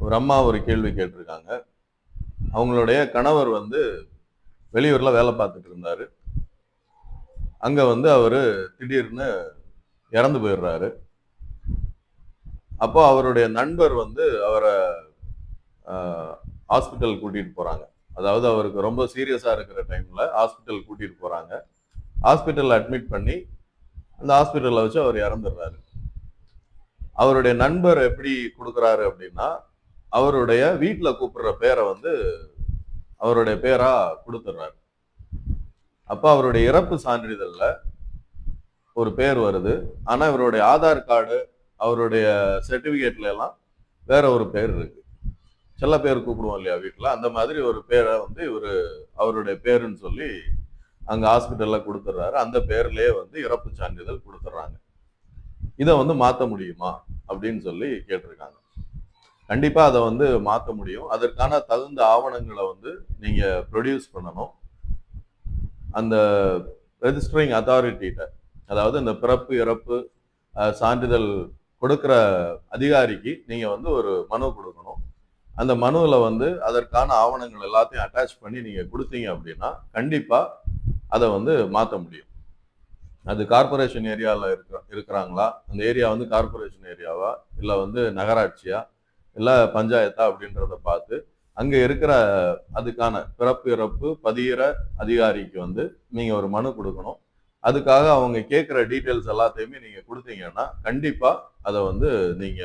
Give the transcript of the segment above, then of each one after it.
ஒரு அம்மா ஒரு கேள்வி கேட்டிருக்காங்க. அவங்களுடைய கணவர் வந்து வெளியூர்ல வேலை பார்த்துட்டு இருந்தாரு. அங்க வந்து அவரு திடீர்னு இறந்து போயிடுறாரு. அப்போ அவருடைய நண்பர் வந்து அவர ஹாஸ்பிட்டல் கூட்டிட்டு போறாங்க. அதாவது அவருக்கு ரொம்ப சீரியஸா இருக்கிற டைம்ல ஹாஸ்பிட்டல் கூட்டிட்டு போறாங்க. ஹாஸ்பிட்டல்ல அட்மிட் பண்ணி அந்த ஹாஸ்பிட்டல்ல வச்சு அவர் இறந்துடுறாரு. அவருடைய நண்பர் எப்படி குடுக்குறாரு அப்படின்னா, அவருடைய வீட்ல கூப்பிடுற பேரை வந்து அவருடைய பேரா குடுத்துடுறாரு. அப்ப அவருடைய இறப்பு சான்றிதழ்ல ஒரு பேர் வருது. ஆனா இவருடைய ஆதார் கார்டு, அவருடைய சர்டிபிகேட்ல எல்லாம் வேற ஒரு பேர் இருக்கு. செல்ல பேர் கூப்பிடுவோம் இல்லையா வீட்ல, அந்த மாதிரி ஒரு பேரை வந்து இவரு அவருடைய பேருன்னு சொல்லி அங்க ஹாஸ்பிட்டல்ல குடுத்துடுறாரு. அந்த பேர்லயே வந்து இறப்பு சான்றிதழ் குடுத்துடுறாங்க. இத வந்து மாத்த முடியுமா? அப்படின்னு சொல்லி கேட்டிருக்காங்க. கண்டிப்பா அத வந்து மாத்த முடியும். அதற்கான தகுந்த ஆவணங்கள வந்து நீங்க ப்ரொடியூஸ் பண்ணணும். அந்த ரெஜிஸ்டரிங் அத்தாரிட்டிட்ட, அதாவது இந்த பிறப்பு, இறப்பு சான்றிதழ் கொடுக்கிற அதிகாரிக்கு நீங்க வந்து ஒரு மனு குடுக்கணும். அந்த மனுவுல வந்து அதற்கான ஆவணங்கள் எல்லாத்தையும் அட்டாச் பண்ணி நீங்க குடுத்தீங்க அப்படின்னா, கண்டிப்பா அத வந்து மாத்த முடியும். அது கார்ப்பரேஷன் ஏரியால இருக்கிறாங்களா? அந்த ஏரியா வந்து கார்ப்பரேஷன் ஏரியாவா? இல்ல வந்து நகராட்சியா? இல்ல பஞ்சாயத்தா? அப்படின்றத பார்த்து, அங்க இருக்கிற அதுக்கான பிறப்பு, இறப்பு பதியிற அதிகாரிக்கு வந்து நீங்க ஒரு மனு குடுக்கணும். அதுக்காக அவங்க கேட்கிற டீட்டெயில்ஸ் எல்லாத்தையுமே நீங்க குடுத்தீங்கன்னா, கண்டிப்பா அத வந்து நீங்க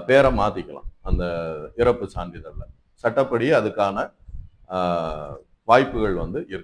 பேர மாத்திக்கலாம். அந்த இறப்பு சான்றிதழ்ல. சட்டப்படி அதுக்கான அ வாய்ப்புகள் வந்து இருக்கு.